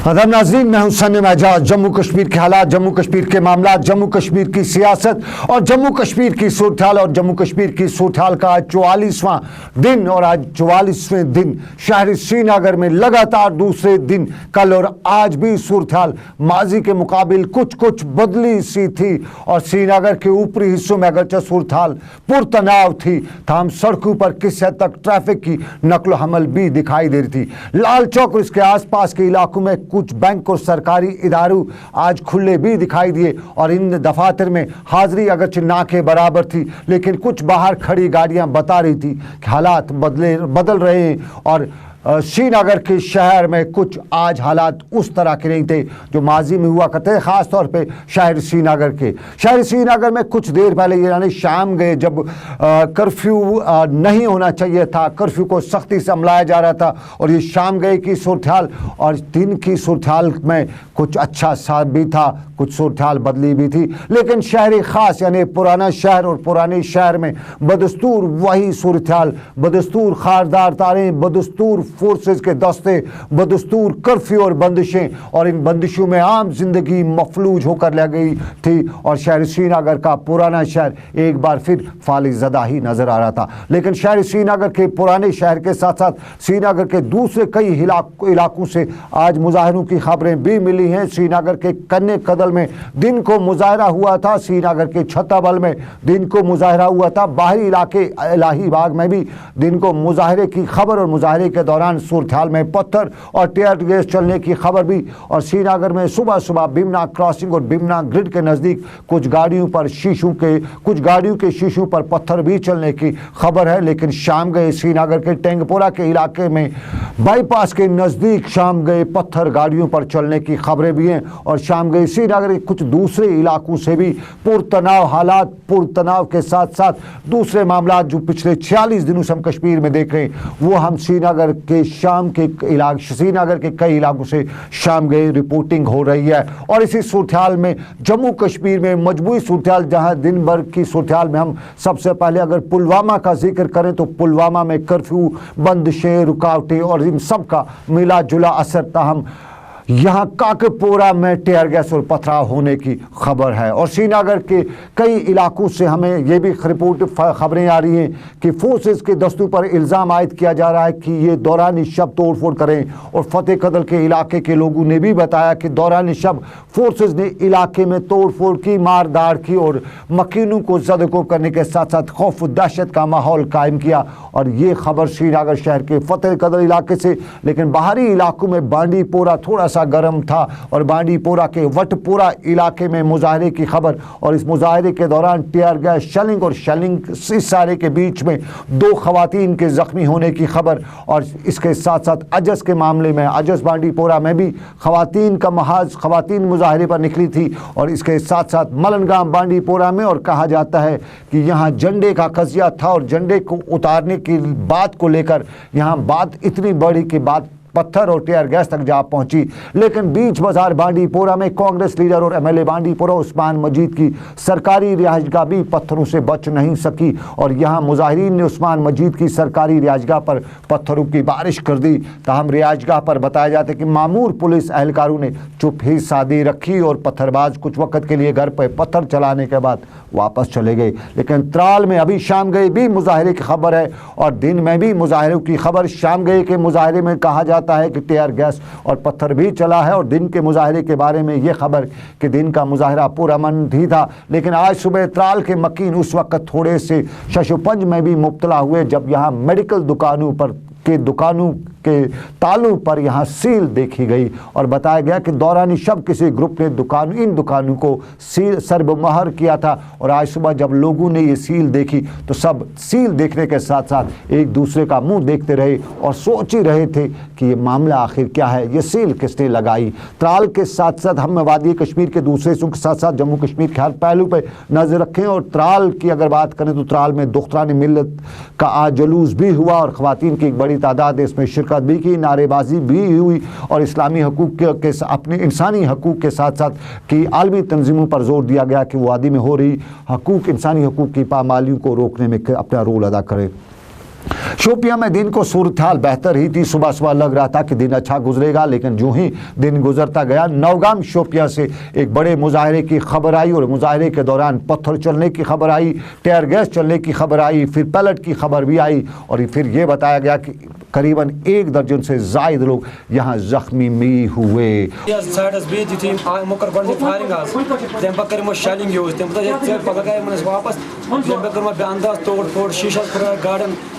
आदाब नाज़रीन, मैं हूं सनी एजाज। जम्मू कश्मीर के हालात, जम्मू कश्मीर के मामला, जम्मू कश्मीर की सियासत और जम्मू कश्मीर की सूरत-ए-हाल और जम्मू कश्मीर की सूरत-ए-हाल का आज 44वां दिन और आज 44वें दिन शहर श्रीनगर में लगातार दूसरे दिन कल और आज भी सूरत-ए-हाल माजी के मुकाबिल कुछ बदली सी थी और श्रीनगर के ऊपरी हिस्सों में अगरचे सूरत-ए-हाल पुरतनाव थी, तमाम सड़कों पर किसी हद तक ट्रैफिक की नकलो हमल भी दिखाई दे रही थी। लाल चौक और इसके आसपास के इलाकों में कुछ बैंक और सरकारी इदारों आज खुले भी दिखाई दिए और इन दफातर में हाजिरी अगरचे ना के बराबर थी, लेकिन कुछ बाहर खड़ी गाड़ियां बता रही थी कि हालात बदल रहे हैं और श्रीनगर के शहर में कुछ आज हालात उस तरह के नहीं थे जो माजी में हुआ करते थे। ख़ास तौर पे शहर श्रीनगर में कुछ देर पहले यानी शाम गए जब कर्फ्यू नहीं होना चाहिए था, कर्फ्यू को सख्ती से अमलाया जा रहा था और ये शाम गए की सूरत-ए-हाल और दिन की सूरत-ए-हाल में कुछ अच्छा सा भी था, कुछ सूरत-ए-हाल बदली भी थी, लेकिन शहरी ख़ास यानी पुराना शहर और पुराने शहर में बदस्तूर वही सूरत-ए-हाल, बदस्तूर खारदार तारें, बदस्तूर फोर्सेस के दस्ते, बदस्तूर कर्फ्यू और बंदिशें और इन बंदिशों में आम जिंदगी मफलूज होकर लग गई थी और शहर श्रीनगर का पुराना शहर एक बार फिर फालिज़दा ही नजर आ रहा था। लेकिन शहर श्रीनगर के पुराने शहर के साथ साथ श्रीनगर के दूसरे कई इलाकों से आज मुजाहरों की खबरें भी मिली हैं। श्रीनगर के कन्ने कदल में दिन को मुजाहरा हुआ था, श्रीनगर के छत्ताबल में दिन को मुजाहरा हुआ था, बाहरी इलाके इलाही बाग में भी दिन को मुजाहरे की खबर और मुजाहरे के दौरान सूरत-ए-हाल में पत्थर और टीयर गैस चलने की खबर भी और श्रीनगर में सुबह बिमना क्रॉसिंग और बिमना ग्रिड के नज़दीक कुछ गाड़ियों के शीशों पर पत्थर भी चलने की खबर है। लेकिन शाम गए श्रीनगर के टेंगपोरा के इलाके में बाईपास के नज़दीक शाम गए पत्थर गाड़ियों पर चलने की खबरें भी हैं और शाम गए श्रीनगर के कुछ दूसरे इलाकों से भी पुरतनाव हालात, पुरतनाव के साथ साथ दूसरे मामला जो पिछले 46 दिनों से हम कश्मीर में देख रहे हैं वो हम श्रीनगर के कई इलाकों से शाम गए रिपोर्टिंग हो रही है। और इसी सूरत-ए-हाल में जम्मू कश्मीर में मजबूरी सूरत-ए-हाल, जहां दिन भर की सूरत-ए-हाल में हम सबसे पहले अगर पुलवामा का जिक्र करें तो पुलवामा में कर्फ्यू, बंदिशें, रुकावटें और इन सब का मिला जुला असर ताहम यहाँ काकपोरा में टीयर गैस और पथराव होने की खबर है। और श्रीनगर के कई इलाकों से हमें ये भी खबरें आ रही हैं कि फोर्सेस के दस्तों पर इल्ज़ाम आयद किया जा रहा है कि ये दौरान शब तोड़फोड़ करें और फतेह कदल के इलाके के लोगों ने भी बताया कि दौरान शब फोर्सेस ने इलाके में तोड़फोड़ की, मार दाड़ की और मकीनों को ज़दकोब करने के साथ साथ खौफ व दहशत का माहौल कायम किया। और ये खबर श्रीनगर शहर के फतेह कदल इलाके से, लेकिन बाहरी इलाकों में बांडीपोरा थोड़ा गर्म था और बांडीपोरा के वटपोरा इलाके में मुजाहरे की खबर और इस मुजाहरे के दौरान टीयर गैस शेलिंग इस सारे के बीच में 2 खवातीन के जख्मी होने की खबर। और इसके साथ साथ अजस के मामले में अजस बांडीपोरा में भी खवातीन मुजाहरे पर निकली थी और इसके साथ साथ मलनगाम बांडीपोरा में और कहा जाता है कि यहाँ झंडे का कजिया था और झंडे को उतारने की बात को लेकर यहाँ बात इतनी बड़ी कि बात पत्थर और टीयर गैस तक जा पहुंची। लेकिन बीच बाजार बांडीपोरा में कांग्रेस लीडर और एमएलए बांडीपोरा उस्मान मजीद की सरकारी रिहाइशगाह भी पत्थरों से बच नहीं सकी और यहां मुजाहिरीन ने उस्मान मजीद की सरकारी रिहाइशगाह पर पत्थरों की बारिश कर दी। ताहम रिहाइशगाह पर बताया जाता है कि मामूर पुलिस एहलकारों ने चुप ही सादी रखी और पत्थरबाज कुछ वक्त के लिए घर पर पत्थर चलाने के बाद वापस चले गए। लेकिन त्राल में अभी शाम गए भी मुजाहरे की खबर है और दिन में भी मुजाहरों की खबर। शाम गए के मुजाहरे में कहा जाता है कि टीयर गैस और पत्थर भी चला है और दिन के मुजाहरे के बारे में यह खबर कि दिन का मुजाहरा पुरअमन ही था। लेकिन आज सुबह त्राल के मकीन उस वक्त थोड़े से शशुपंज में भी मुब्तला हुए जब यहाँ मेडिकल दुकानों के तालों पर यहाँ सील देखी गई और बताया गया कि दौरानी शब किसी ग्रुप ने इन दुकानों को सरबमहर किया था। और आज सुबह जब लोगों ने ये सील देखी तो सब सील देखने के साथ साथ एक दूसरे का मुंह देखते रहे और सोच ही रहे थे कि ये मामला आखिर क्या है, ये सील किसने लगाई। त्राल के साथ साथ हम वादी कश्मीर के दूसरे हिस्सों के साथ साथ जम्मू कश्मीर के हर पहलू पर नजर रखें। और त्राल की अगर बात करें तो त्राल में दुख्तारान मिल्लत का आज जुलूस भी हुआ और ख़वातीन की एक बड़ी तादाद इसमें शिरकत भी की, नारेबाजी भी हुई और इस्लामी हकूक़ के अपने इंसानी हकूक़ के साथ साथ की आलमी तंजीमों पर जोर दिया गया कि वो वादी में हो रही इंसानी हकूक़ की पामालियों को रोकने में अपना रोल अदा करें। शोपियां में दिन को सूरत हाल बेहतर ही थी। सुबह सुबह लग रहा था कि दिन अच्छा गुजरेगा, लेकिन जो ही दिन गुजरता गया नौगाम शोपियां से एक बड़े मुजाहरे की खबर आई और मुजाहरे के दौरान पत्थर चलने की खबर आई, टेयर गैस चलने की खबर आई, फिर पैलेट की खबर भी आई और फिर ये बताया गया कि करीबन 1 दर्जन से ज़ायद लोग यहाँ जख्मी भी हुए।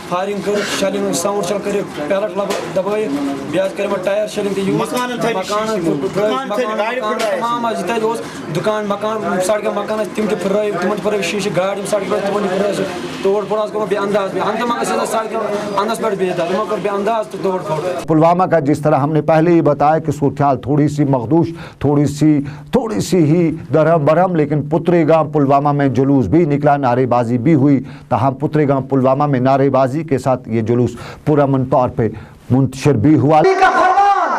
फायरिंग कर शेलिंग साउंड चल कर पैलेट दबाई ब्याज कर टायर शेलिंग यूज मकान तमाम जितना दोस्त दुकान मकान सड़क मकान तिम फुराई तिमन फुराई शीशे गाड़ी सड़क तिमन फुराई तोड़ फोड़ को बेअंदाज अंदर सड़क अंदाज पर बेदा कर बेअंदाज तो तोड़ फोड़। पुलवामा का जिस तरह हमने पहले ही बताया कि सूरत हाल थोड़ी सी मखदूश, थोड़ी सी ही दरहम बरहम, लेकिन पुत्रेगाम पुलवामा में जुलूस भी निकला, नारेबाजी भी हुई। तहाँ पुत्रेगाम पुलवामा में नारेबाजी के साथ ये जुलूस पुरअमन तौर पे मुंतशिर भी हुआ। का फरमान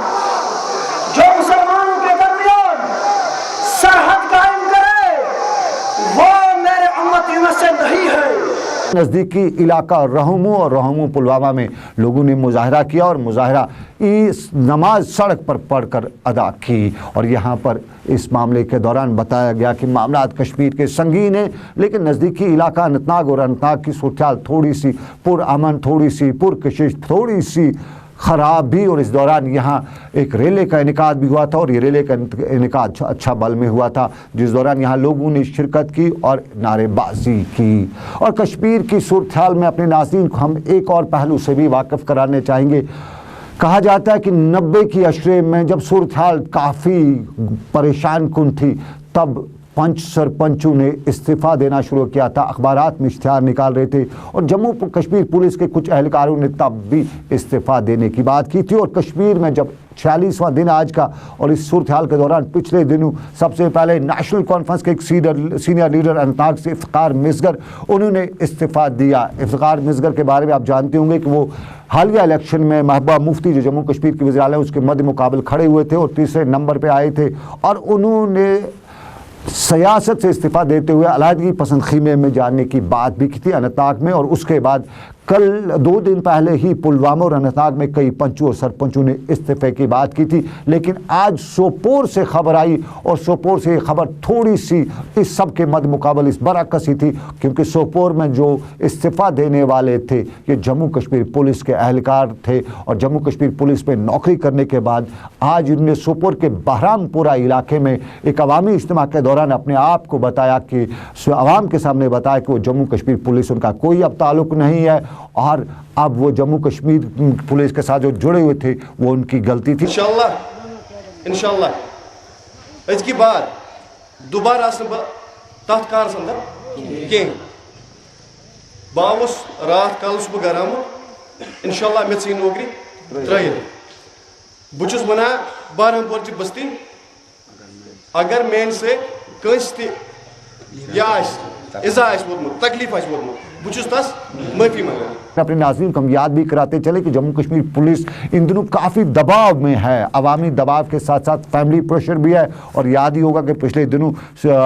जो मुसलमानों के दरमियान सरहद कायम करे वो मेरे उम्मतियों में से नहीं है। नज़दीकी इलाका रहमू और रहमू पुलवामा में लोगों ने मुजाहरा किया और मुजाहरा इस नमाज सड़क पर पढ़कर अदा की और यहाँ पर इस मामले के दौरान बताया गया कि मामला कश्मीर के संगीन है, लेकिन नज़दीकी इलाका अनंतनाग और अनंतनाग की सूरत हाल थोड़ी सी पुरअमन, थोड़ी सी पुरकशिश, थोड़ी सी ख़राब भी। और इस दौरान यहाँ एक रेले का इनेकाद भी हुआ था और ये रेले का इनेकाद अच्छा बल में हुआ था, जिस दौरान यहाँ लोगों ने शिरकत की और नारेबाजी की। और कश्मीर की सूरत हाल में अपने नाज़रीन को हम एक और पहलू से भी वाकिफ़ कराने चाहेंगे। कहा जाता है कि 90 की अशरे में जब सूरत हाल काफ़ी परेशान कुन थी तब पंच सरपंचों ने इस्तीफ़ा देना शुरू किया था, अखबारात में इश्तिहार निकाल रहे थे और जम्मू कश्मीर पुलिस के कुछ एहलकारों ने तब भी इस्तीफ़ा देने की बात की थी। और कश्मीर में जब 46वां दिन आज का और इस सूरत हाल के दौरान पिछले दिनों सबसे पहले नेशनल कॉन्फ्रेंस के एक सीनियर लीडर अनंतनाग से इफ्तिखार मिसगर, उन्होंने इस्तीफ़ा दिया। इफ्तिखार मिसगर के बारे में आप जानते होंगे कि वो हालिया इलेक्शन में महबूबा मुफ्ती जो जम्मू कश्मीर के वज़ीर आला उसके मद्दे मुकाबल खड़े हुए थे और तीसरे नंबर पर आए थे और उन्होंने सियासत से इस्तीफ़ा देते हुए अलहदगी पसंद खीमे में जाने की बात भी की थी अनंतनाग में। और उसके बाद कल 2 दिन पहले ही पुलवामा और अनंतनाग में कई पंचों और सरपंचों ने इस्तीफ़े की बात की थी, लेकिन आज सोपोर से खबर आई और सोपोर से ये खबर थोड़ी सी इस सब के मद मुकाबल इस बरअक्स ही थी, क्योंकि सोपोर में जो इस्तीफ़ा देने वाले थे ये जम्मू कश्मीर पुलिस के एहलकार थे और जम्मू कश्मीर पुलिस में नौकरी करने के बाद आज उन्होंने सोपोर के बहरामपुरा इलाके में एक अवामी इज्तिमा के दौरान अपने आप को बताया कि आवाम के सामने बताया कि वो जम्मू कश्मीर पुलिस उनका कोई अब ताल्लुक़ नहीं है और अब वो जम्मू कश्मीर पुलिस के साथ जो जुड़े हुए थे वो उनकी गलती थी। इंशाल्लाह इसकी बार दोबारा तथ कार अंदर कह बावस रात कल बह घर आमुत इंशाल्लाह मे सी नौकरी त्रित बहुत वना बहरमपुर की बस्ती अगर मेन से कंस इज़ा वोतमुत तकलीफ वोतमुत बहुत तस माफी मांगा। अपने नाज़रीन को हम याद भी कराते चले कि जम्मू कश्मीर पुलिस इन दिनों काफ़ी दबाव में है, अवामी दबाव के साथ साथ फैमिली प्रेशर भी है। और याद ही होगा कि पिछले दिनों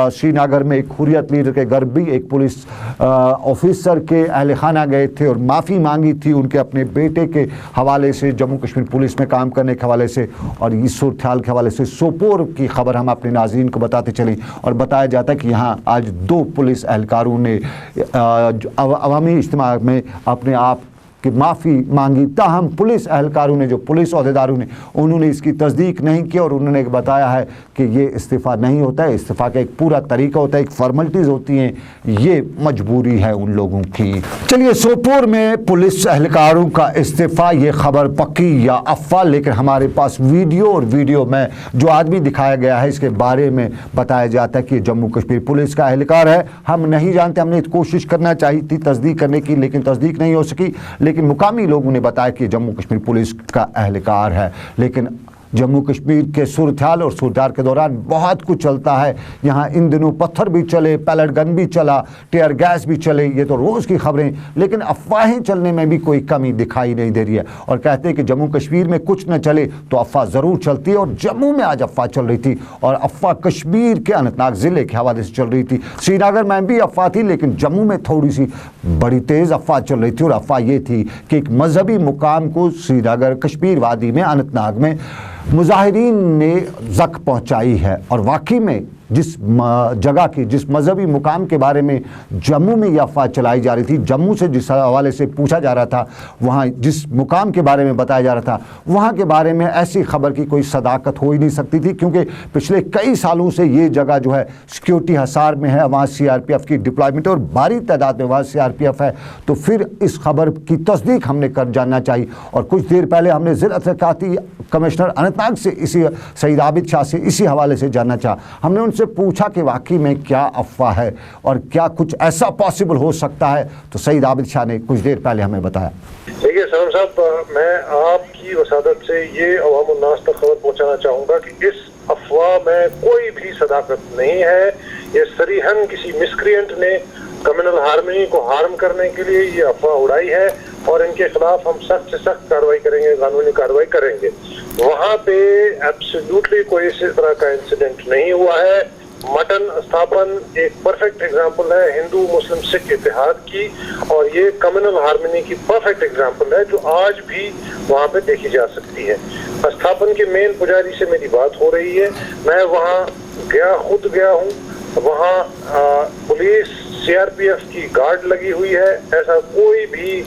श्रीनगर में एक हुर्रियत लीडर के घर भी एक पुलिस ऑफिसर के अहल खाना गए थे और माफ़ी मांगी थी उनके अपने बेटे के हवाले से, जम्मू कश्मीर पुलिस में काम करने के हवाले से। और इस सूरत हाल के हवाले से सोपोर की खबर हम अपने नाज़रीन को बताते चलें और बताया जाता है कि यहाँ आज 2 पुलिस एहलकारों ने अवामी इज्तिमा में अपने आप कि माफ़ी मांगी, ताहम पुलिस एहलकारों ने, जो पुलिस अहदेदारों ने, उन्होंने इसकी तस्दीक नहीं की और उन्होंने बताया है कि ये इस्तीफ़ा नहीं होता है, इस्तीफ़ा का एक पूरा तरीका होता है, एक फॉर्मेलिटीज़ होती हैं, ये मजबूरी है उन लोगों की। चलिए, सोपोर में पुलिस एहलकारों का इस्तीफ़ा, ये खबर पक्की या अफवाह, लेकिन हमारे पास वीडियो और वीडियो में जो आदमी दिखाया गया है इसके बारे में बताया जाता है कि जम्मू कश्मीर पुलिस का एहलकार है। हम नहीं जानते, हमने कोशिश करना चाहिए थी तस्दीक करने की, लेकिन तस्दीक नहीं हो सकी। लेकिन मुकामी लोगों ने बताया कि जम्मू कश्मीर पुलिस का एहलकार है। लेकिन जम्मू कश्मीर के सूरत-ए-हाल और सूरत-ए-हाल के दौरान बहुत कुछ चलता है। यहाँ इन दिनों पत्थर भी चले, पैलेट गन भी चला, टीयर गैस भी चले, ये तो रोज़ की खबरें, लेकिन अफवाहें चलने में भी कोई कमी दिखाई नहीं दे रही है। और कहते हैं कि जम्मू कश्मीर में कुछ न चले तो अफवाह ज़रूर चलती है, और जम्मू में आज अफवाह चल रही थी, और अफवाह कश्मीर के अनंतनाग ज़िले के हवाले से चल रही थी। श्रीनगर में भी अफवाह थी, लेकिन जम्मू में थोड़ी सी बड़ी तेज़ अफवाह चल रही थी, और अफवाह ये थी कि एक मजहबी मुकाम को श्रीनगर कश्मीर वादी में अनंतनाग में मुजाहिरीन ने ज़ख्म पहुंचाई है। और वाकई में जिस जगह की, जिस मजहबी मुकाम के बारे में जम्मू में यह अफवाह चलाई जा रही थी, जम्मू से जिस हवाले से पूछा जा रहा था, वहाँ जिस मुकाम के बारे में बताया जा रहा था, वहाँ के बारे में ऐसी खबर की कोई सदाकत हो ही नहीं सकती थी, क्योंकि पिछले कई सालों से ये जगह जो है सिक्योरिटी हसार में है, वहाँ सीआरपीएफ की डिप्लॉयमेंट और भारी तादाद में वहाँ सीआरपीएफ है। तो फिर इस खबर की तस्दीक हमने कर जानना चाहिए। और कुछ देर पहले हमने ज़िला तरक्याती कमिश्नर अनंतनाग से इसी सईद आबिद शाह से इसी हवाले से जानना चाहा। हमने उनसे पूछा कि वाकई में क्या अफवाह है और क्या कुछ ऐसा पॉसिबल हो सकता है, तो सईद आबिद शाह ने कुछ देर पहले हमें बताया। देखिए सलम साहब, मैं आपकी वसादत से ये अवाम उन्नास तक खबर पहुंचाना चाहूँगा कि इस अफवाह में कोई भी सदाकत नहीं है। ये सरीहन किसी मिसक्रिएंट ने कम्युनल हार्मनी को हार्म करने के लिए ये अफवाह उड़ाई है, और इनके खिलाफ हम सख्त से सख्त कार्रवाई करेंगे, कानूनी कार्रवाई करेंगे। वहाँ पे एब्सोल्युटली कोई इस तरह का इंसिडेंट नहीं हुआ है। मटन स्थापन एक परफेक्ट एग्जांपल है हिंदू मुस्लिम सिख इत्तेहाद की, और ये कम्युनल हार्मनी की परफेक्ट एग्जांपल है जो आज भी वहाँ पे देखी जा सकती है। स्थापन के मेन पुजारी से मेरी बात हो रही है, मैं वहाँ खुद गया हूँ। वहाँ पुलिस सीआरपीएफ की गार्ड लगी हुई है, ऐसा कोई भी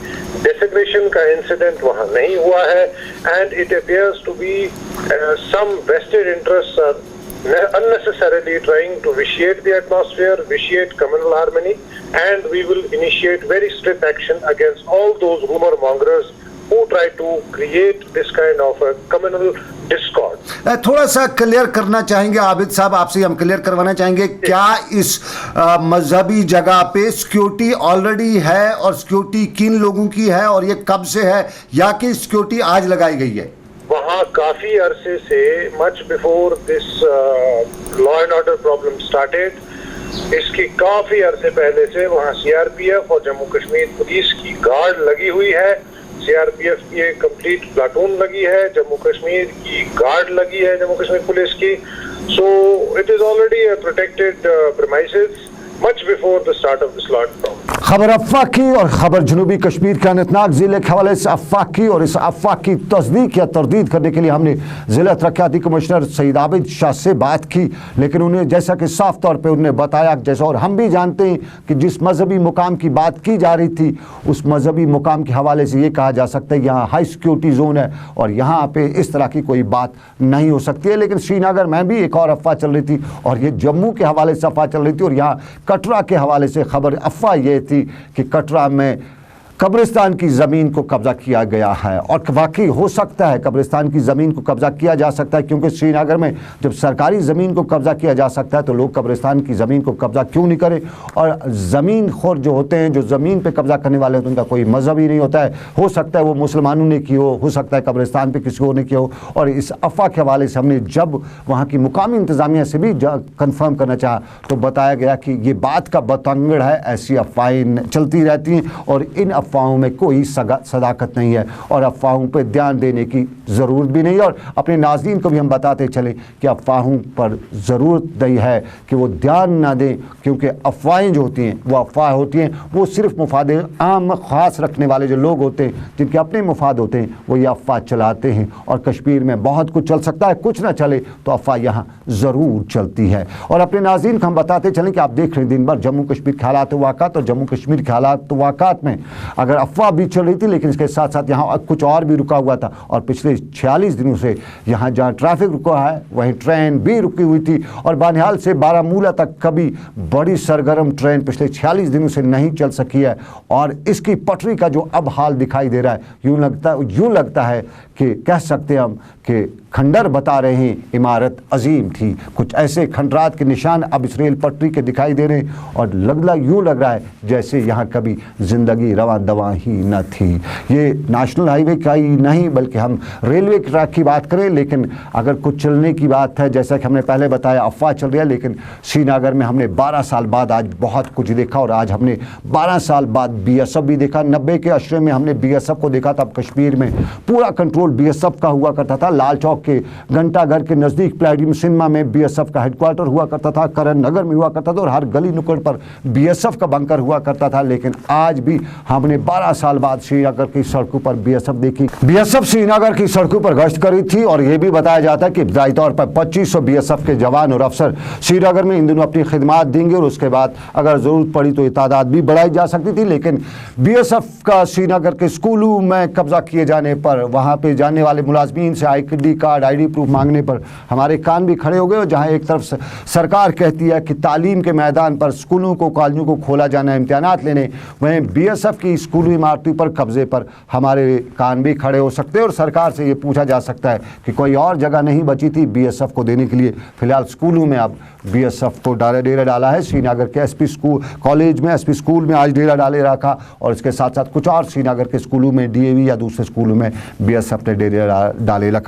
डेसिग्नेशन का इंसिडेंट वहाँ नहीं हुआ है। And it appears to be some vested interests are unnecessarily trying to vitiate the atmosphere, vitiate communal harmony, and we will initiate very strict action against all those rumor mongers who try to create this kind of a communal discord. थोड़ा सा clear करना चाहेंगे आबिद साहब, आपसे हम clear करवाना चाहेंगे, क्या इस मजहबी जगह पे सिक्योरिटी ऑलरेडी है, और सिक्योरिटी किन लोगों की है, और ये कब से है, या कि सिक्योरिटी आज लगाई गई है? वहाँ काफी अरसे से, much before this law and order problem started, इसकी काफी अरसे पहले से वहाँ सीआरपीएफ और जम्मू कश्मीर पुलिस की गार्ड लगी हुई है। सीआरपीएफ की एक कंप्लीट प्लाटून लगी है, जम्मू कश्मीर की गार्ड लगी है, जम्मू कश्मीर पुलिस की। So it is already a protected premises much before the start of this lockdown. खबर अफवाह की, और खबर जनूबी कश्मीर के अनंतनाग जिले के हवाले से अफवाह की, और इस अफवाह की तस्दीक या तरदीद करने के लिए हमने ज़िला तरक्याती कमिश्नर सईद आबिद शाह से बात की। लेकिन उन्हें जैसा कि साफ तौर पे उन्होंने बताया, जैसा और हम भी जानते हैं कि जिस मजहबी मुकाम की बात की जा रही थी, उस मजहबी मुकाम के हवाले से ये कहा जा सकता है यहाँ हाई सिक्योरिटी जोन है, और यहाँ पे इस तरह की कोई बात नहीं हो सकती है। लेकिन श्रीनगर में भी एक और अफवाह चल रही थी, और ये जम्मू के हवाले से अफवाह चल रही थी, और यहाँ कटरा के हवाले से खबर अफवाह ये थी कि कटरा में कब्रिस्तान की ज़मीन को कब्ज़ा किया गया है। और वाकई हो सकता है कब्रिस्तान की ज़मीन को कब्ज़ा किया जा सकता है, क्योंकि श्रीनगर में जब सरकारी ज़मीन को कब्ज़ा किया जा सकता है तो लोग कब्रिस्तान की ज़मीन को कब्ज़ा क्यों नहीं करें। और ज़मीन खोर जो होते हैं, जो ज़मीन पे कब्ज़ा करने वाले होते हैं, उनका कोई मज़हब ही नहीं होता है। हो सकता है वो मुसलमानों ने की हो सकता है कब्रिस्तान पर किसी और ने किया हो। और इस अफवाह के हवाले से हमने जब वहाँ की मुकामी इंतज़ामिया से भी कन्फर्म करना चाहा तो बताया गया कि ये बात का बतंगड़ है, ऐसी अफवाहें चलती रहती हैं, और इन अफवाहों में कोई सदाकत नहीं है, और अफवाहों पर ध्यान देने की ज़रूरत भी नहीं है। और अपने नाज़रीन को भी हम बताते चले कि अफवाहों पर ज़रूरत नहीं है कि वो ध्यान ना दें, क्योंकि अफवाहें जो होती हैं वो अफवाह होती हैं, वो सिर्फ मुफाद आम ख़ास रखने वाले जो लोग होते हैं, जिनके अपने मुफाद होते हैं, वो ये अफवाह चलाते हैं। और कश्मीर में बहुत कुछ चल सकता है, कुछ ना चले तो अफवाह यहाँ ज़रूर चलती है। और अपने नाज़रीन को हम बताते चलें कि आप देख रहे हैं दिन भर जम्मू कश्मीर के हालात वाक़ात, और जम्मू कश्मीर के हालात वाक़ात में अगर अफवाह भी चल रही थी, लेकिन इसके साथ साथ यहाँ कुछ और भी रुका हुआ था। और पिछले 46 दिनों से यहाँ जहाँ ट्रैफिक रुका है वहीं ट्रेन भी रुकी हुई थी, और बानिहाल से बारामूला तक कभी बड़ी सरगर्म ट्रेन पिछले 46 दिनों से नहीं चल सकी है। और इसकी पटरी का जो अब हाल दिखाई दे रहा है, यूँ लगता है कि कह सकते हैं हम कि खंडर बता रहे हैं, इमारत अजीम थी। कुछ ऐसे खंडरात के निशान अब इस रेल पटरी के दिखाई दे रहे हैं और यूँ लग रहा है जैसे यहाँ कभी ज़िंदगी रवां दवां ही न थी। ये नेशनल हाईवे का ही नहीं बल्कि हम रेलवे ट्रैक की बात करें, लेकिन अगर कुछ चलने की बात है, जैसा कि हमने पहले बताया अफवाह चल रही है, लेकिन श्रीनगर में हमने 12 साल बाद आज बहुत कुछ देखा और आज हमने 12 साल बाद BSF भी देखा। 90 के अशरे में हमने BSF को देखा, तब कश्मीर में पूरा कंट्रोल BSF का हुआ करता था। लाल चौक के घंटाघर के नज़दीक प्लेटिनम सिनेमा में BSF का हेडक्वार्टर हुआ करता था, करण नगर में हुआ करता था और हर गली नुक्कड़ पर BSF का बंकर हुआ करता था। लेकिन आज भी हमने 12 साल बाद श्रीनगर की सड़कों पर BSF देखी। BSF श्रीनगर की सड़कों पर गश्त करी थी और यह भी बताया जाता है कि इब्तदाई तौर पर 2500 BSF के जवान और अफसर श्रीनगर में इन दिनों अपनी खिदमात देंगे और उसके बाद अगर ज़रूरत पड़ी तो ये तादाद भी बढ़ाई जा सकती थी। लेकिन BSF का श्रीनगर के स्कूलों में कब्जा किए जाने पर, वहाँ पे जाने वाले मुलाजमीन से ID कार्ड ID प्रूफ मांगने पर हमारे कान भी खड़े हो गए। और जहाँ एक तरफ सरकार कहती है कि तालीम के मैदान पर स्कूलों को कॉलेजों को खोला जाना, इम्तिहानात लेने, वहीं BSF की स्कूली इमारतों पर कब्जे पर हमारे कान भी खड़े हो सकते हैं और सरकार से ये पूछा जा सकता है कि कोई और जगह नहीं बची थी BSF को देने के लिए। फिलहाल स्कूलों में अब BSF को डेरा डाला है। श्रीनगर के SP स्कूल कॉलेज में, SP स्कूल में आज डेरा डाले रखा और इसके साथ साथ कुछ और श्रीनगर के स्कूलों में DAV या दूसरे स्कूलों में BSF ने डेरा डाले रखा।